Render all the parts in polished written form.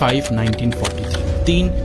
5, 1943 3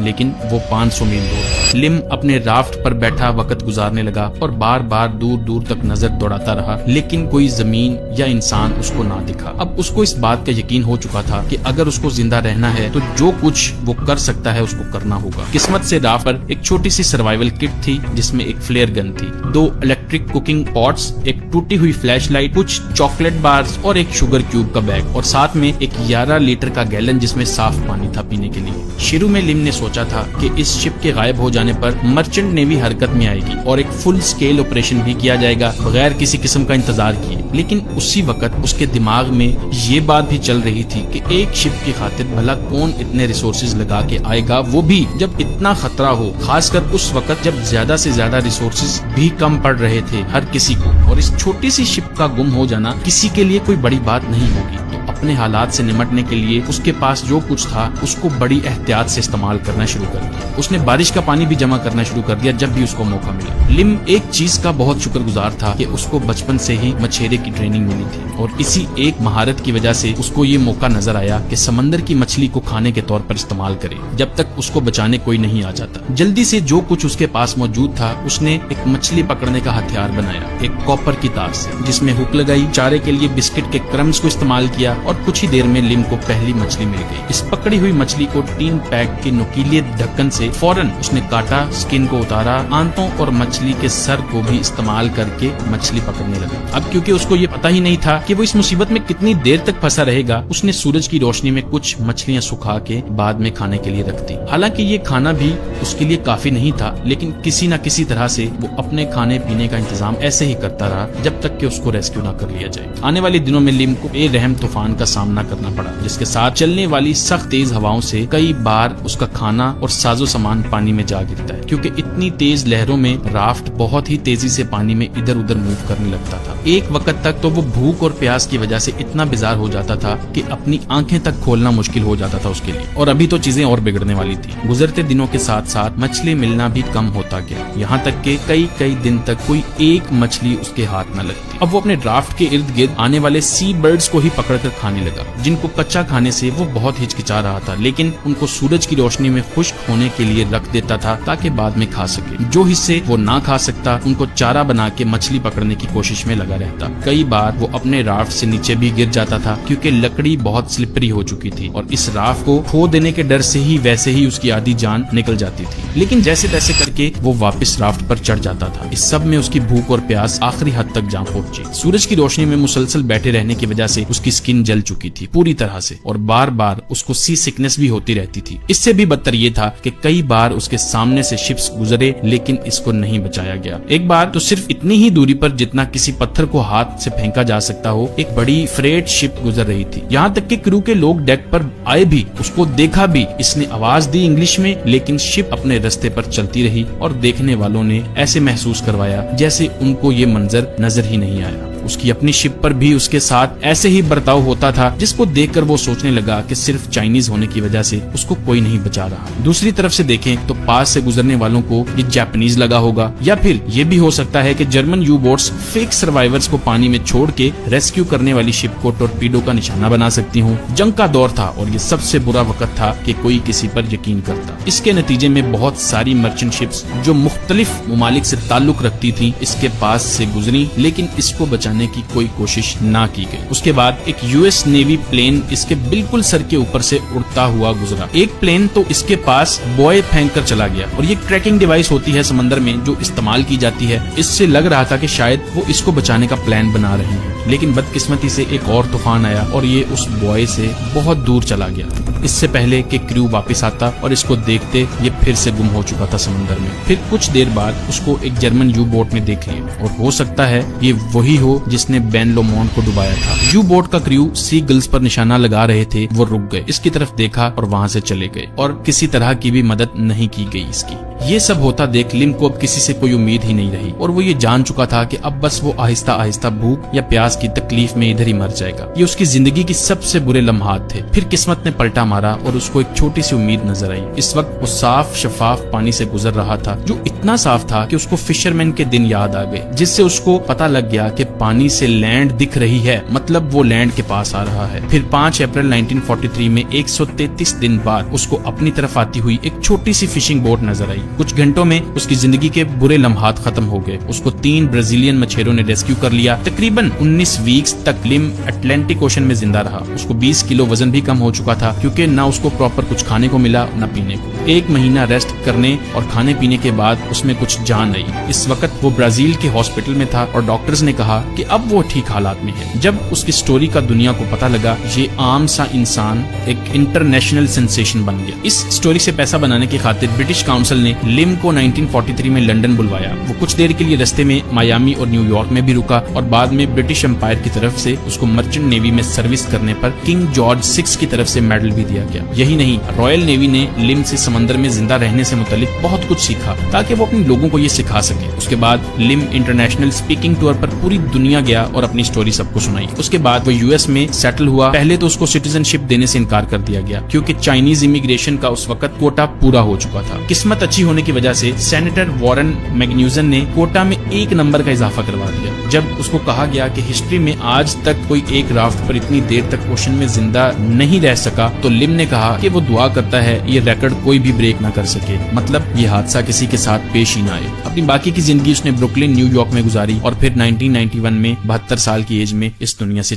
لیکن وہ 500 میل دور۔ لم اپنے رافٹ پر بیٹھا وقت گزارنے لگا اور بار بار دور دور تک نظر دوڑاتا رہا، لیکن کوئی زمین یا انسان اس کو نہ دکھا۔ اب اس کو اس بات کا یقین ہو چکا تھا کہ اگر اس کو زندہ رہنا ہے تو جو کچھ وہ کر سکتا ہے اس کو کرنا ہوگا۔ قسمت سے رافٹ پر ایک چھوٹی سی سروائیول کٹ تھی جس میں ایک فلیئر گن تھی، 2 الیکٹرک کوکنگ پاٹس، ایک ٹوٹی ہوئی فلیش لائٹ، کچھ چاکلیٹ بارز اور ایک شوگر کیوب کا بیگ، اور ساتھ میں ایک 11 لیٹر کا گیلن جس میں صاف پانی تھا پینے کے لیے۔ شروع میں لم نے سوچا تھا کہ اس شپ کے غائب ہو جانے پر مرچنٹ نیوی حرکت میں آئے گی اور ایک فل سکیل آپریشن بھی کیا جائے گا بغیر کسی قسم کا انتظار کیے، لیکن اسی وقت اس کے دماغ میں یہ بات بھی چل رہی تھی کہ ایک شپ کی خاطر بھلا کون اتنے ریسورسز لگا کے آئے گا، وہ بھی جب اتنا خطرہ ہو، خاص کر اس وقت جب زیادہ سے زیادہ ریسورسز بھی کم پڑ رہے تھے ہر کسی کو، اور اس چھوٹی سی شپ کا گم ہو جانا کسی کے لیے کوئی بڑی بات نہیں ہوگی۔ تو اپنے حالات سے نمٹنے کے لیے اس کے پاس جو کچھ تھا اس کو بڑی احتیاط سے استعمال کرنا شروع کر دیا۔ اس نے بارش کا پانی بھی جمع کرنا شروع کر دیا جب بھی اس کو موقع ملا۔ لم ایک چیز کا بہت شکر گزار تھا کہ اس کو بچپن سے ہی مچھیرے کی ٹریننگ ملی تھی، اور اسی ایک مہارت کی وجہ سے اس کو یہ موقع نظر آیا کہ سمندر کی مچھلی کو کھانے کے طور پر استعمال کرے جب تک اس کو بچانے کوئی نہیں آ جاتا۔ جلدی سے جو کچھ اس کے پاس موجود تھا اس نے ایک مچھلی پکڑنے کا ہتھیار بنایا، ایک کاپر کی تار سے جس میں ہک لگائی، چارے کے لیے بسکٹ کے کرمز کو استعمال کیا، اور کچھ ہی دیر میں لم کو پہلی مچھلی مل گئی۔ اس پکڑی ہوئی مچھلی کو ٹین پیک کے نوکیلے ڈھکن سے فوراً اس نے کاٹا، سکن کو اتارا، آنتوں اور مچھلی کے سر کو بھی استعمال کر کے مچھلی پکڑنے لگا۔ اب کیونکہ اس کو یہ پتا ہی نہیں تھا کہ وہ اس مصیبت میں کتنی دیر تک پھنسا رہے گا، اس نے سورج کی روشنی میں کچھ مچھلیاں سکھا کے بعد میں کھانے کے لیے رکھ دی۔ حالانکہ یہ کھانا بھی اس کے لیے کافی نہیں تھا، لیکن کسی نہ کسی طرح سے وہ اپنے کھانے پینے کا انتظام ایسے ہی کرتا رہا جب تک کہ اس کو ریسکیو نہ کر لیا جائے۔ آنے والے دنوں میں لم کو بے رحم طوفان کا سامنا کرنا پڑا، جس کے ساتھ چلنے والی سخت تیز ہواؤں سے کئی بار اس کا کھانا اور ساز و سامان پانی میں جا گرتا ہے، کیونکہ اتنی تیز لہروں میں رافٹ بہت ہی تیزی سے پانی میں ادھر ادھر موو کرنے لگتا تھا۔ ایک وقت تک تو وہ بھوک اور پیاس کی وجہ سے اتنا بیزار ہو جاتا تھا کہ اپنی آنکھیں تک کھولنا مشکل ہو جاتا تھا اس کے لیے، اور ابھی تو چیزیں اور بگڑنے والی تھی۔ گزرتے دنوں کے ساتھ ساتھ مچھلی ملنا بھی کم ہوتا گیا، یہاں تک کہ کئی دن تک کوئی ایک مچھلی اس کے ہاتھ نہ لگتی۔ اب وہ اپنے رافٹ کے ارد گرد آنے والے سی برڈز کو ہی پکڑ کر کھانے لگا، جن کو کچا کھانے سے وہ بہت ہچکچا رہا تھا، لیکن ان کو سورج کی روشنی میں خشک ہونے کے لیے رکھ دیتا تھا تاکہ بعد میں کھا سکے۔ جو حصے وہ نہ کھا سکتا ان کو چارہ بنا کے مچھلی پکڑنے کی کوشش میں لگا رہتا۔ کئی بار وہ اپنے رافٹ سے نیچے بھی گر جاتا تھا کیونکہ لکڑی بہت سلپری ہو چکی تھی، اور اس رافٹ کو کھو دینے کے ڈر سے ہی ویسے ہی اس کی آدھی جان نکل جاتی تھی، لیکن جیسے تیسے کر کے وہ واپس رافٹ پر چڑھ جاتا تھا۔ اس سب میں اس کی بھوک اور پیاس آخری حد تک جا پہنچی۔ سورج کی روشنی میں مسلسل بیٹھے رہنے کی وجہ سے اس کی سکن جل چکی تھی پوری طرح سے، اور بار بار اس کو سی سکنس بھی ہوتی رہتی تھی۔ اس سے بھی بدتر یہ تھا کہ کئی بار اس کے سامنے سے شپس گزرے لیکن اس کو نہیں بچایا گیا۔ ایک بار تو صرف اتنی ہی دوری پر جتنا کسی پتھر کو ہاتھ سے پھینکا جا سکتا ہو ایک بڑی فریٹ شپ گزر رہی تھی، یہاں تک کہ کرو کے لوگ ڈیک پر آئے بھی، اس کو دیکھا بھی، اس نے آواز دی انگلش میں، لیکن شپ اپنے رستے پر چلتی رہی، اور دیکھنے والوں نے ایسے محسوس کروایا جیسے ان کو یہ منظر نظر ہی نہیں آیا۔ اس کی اپنی شپ پر بھی اس کے ساتھ ایسے ہی برتاؤ ہوتا تھا، جس کو دیکھ کر وہ سوچنے لگا کہ صرف چائنیز ہونے کی وجہ سے اس کو کوئی نہیں بچا رہا۔ دوسری طرف سے دیکھیں تو پاس سے گزرنے والوں کو یہ جاپنیز لگا ہوگا، یا پھر یہ بھی ہو سکتا ہے کہ German U boats fake survivors کو پانی میں چھوڑ کے ریسکیو کرنے والی شپ کو ٹورپیڈو کا نشانہ بنا سکتی ہوں۔ جنگ کا دور تھا اور یہ سب سے برا وقت تھا کہ کوئی کسی پر یقین کرتا۔ اس کے نتیجے میں بہت ساری مرچنٹ شپس جو مختلف ممالک سے تعلق رکھتی تھیں اس کے پاس سے گزری، لیکن اس کو بچانے کی کوئی کوشش نہ کی گئی۔ اس کے بعد ایک یو ایس نیوی پلین اس کے بالکل سر کے اوپر سے اڑتا ہوا گزرا۔ ایک پلین تو اس کے پاس بوئے پھینک کر چلا گیا، اور یہ ٹریکنگ ڈیوائس ہوتی ہے سمندر میں جو استعمال کی جاتی ہے۔ اس سے لگ رہا تھا کہ شاید وہ اس کو بچانے کا پلان بنا رہے ہیں، لیکن بدقسمتی سے ایک اور طوفان آیا اور یہ اس بوئے سے بہت دور چلا گیا، اس سے پہلے کہ کریو واپس آتا اور اس کو دیکھتے یہ پھر سے گم ہو چکا تھا سمندر میں۔ پھر کچھ دیر بعد اس کو ایک جرمن یو بوٹ میں دیکھ لیا، اور ہو سکتا ہے یہ وہی ہو جس نے بین لومون کو ڈبایا تھا۔ یو بوٹ کا کریو سی گلز پر نشانہ لگا رہے تھے، وہ رک گئے، اس کی طرف دیکھا اور وہاں سے چلے گئے، اور کسی طرح کی بھی مدد نہیں کی گئی اس کی۔ یہ سب ہوتا دیکھ لم کو اب کسی سے کوئی امید ہی نہیں رہی، اور وہ یہ جان چکا تھا کہ اب بس وہ آہستہ آہستہ بھوک یا پیاس کی تکلیف میں ادھر ہی مر جائے گا۔ یہ اس کی زندگی کی سب سے برے لمحات تھے۔ پھر قسمت نے پلٹا مارا اور اس کو ایک چھوٹی سی امید نظر آئی۔ اس وقت وہ صاف شفاف پانی سے گزر رہا تھا، جو اتنا صاف تھا کہ اس کو فشرمین کے دن یاد آ گئے، جس سے اس کو پتا لگ گیا کہ پانی پانی سے لینڈ دکھ رہی ہے، مطلب وہ لینڈ کے پاس آ رہا ہے۔ پھر 5 اپریل 1943 میں 133 دن بعد اس کو اپنی طرف آتی ہوئی ایک چھوٹی سی فشنگ بوٹ نظر آئی۔ کچھ گھنٹوں میں اس کی زندگی کے برے لمحات ختم ہو گئے۔ اس کو 3 برازیلین مچھیروں نے ریسکیو کر لیا۔ تقریباً 19 ویکس تک لم اٹلانٹک اوشن میں زندہ رہا۔ اس کو 20 کلو وزن بھی کم ہو چکا تھا کیونکہ نہ اس کو پراپر کچھ کھانے کو ملا نہ پینے کو۔ 1 مہینہ ریسٹ کرنے اور کھانے پینے کے بعد اس میں کچھ جان آئی۔ اس وقت وہ برازیل کے ہاسپٹل میں تھا اور ڈاکٹرز نے کہا کہ اب وہ ٹھیک حالات میں ہے۔ جب اس کی سٹوری کا دنیا کو پتہ لگا، یہ عام سا انسان ایک انٹرنیشنل سینسیشن بن گیا۔ اس سٹوری سے پیسہ بنانے کی خاطر برٹش کاؤنسل نے لم کو 1943 میں لندن بلوایا۔ وہ کچھ دیر کے لیے رستے میں میامی اور نیو یارک میں بھی رکا اور بعد میں برٹش امپائر کی طرف سے اس کو مرچنٹ نیوی میں سروس کرنے پر کنگ جارج 6 کی طرف سے میڈل بھی دیا گیا۔ یہی نہیں، رائل نیوی نے لم سے سمندر میں زندہ رہنے سے متعلق بہت کچھ سیکھا تاکہ وہ اپنے لوگوں کو یہ سکھا سکے۔ اس کے بعد لم انٹرنیشنل اسپیکنگ ٹور پر پوری دنیا گیا اور اپنی سٹوری سب کو سنائی۔ اس کے بعد وہ US میں سیٹل ہوا۔ پہلے تو اس کو سٹیزن شپ دینے سے انکار کر دیا گیا کیونکہ چائنیز امیگریشن کا اس وقت کوٹا پورا ہو چکا تھا۔ قسمت اچھی ہونے کی وجہ سے سینیٹر وارن میگنیوزن نے کوٹا میں 1 نمبر کا اضافہ کروا دیا۔ جب اس کو کہا گیا کہ ہسٹری میں آج تک کوئی ایک رافٹ پر اتنی دیر تک اوشن میں زندہ نہیں رہ سکا تو لم نے کہا کہ وہ دعا کرتا ہے یہ ریکارڈ کوئی بھی بریک نہ کر سکے، مطلب یہ حادثہ کسی کے ساتھ پیش ہی نہ آئے۔ اپنی باقی کی زندگی اس نے بروکلن نیو یارک میں گزاری اور پھر 1991 میں 72 سال کی ایج میں اس دنیا سے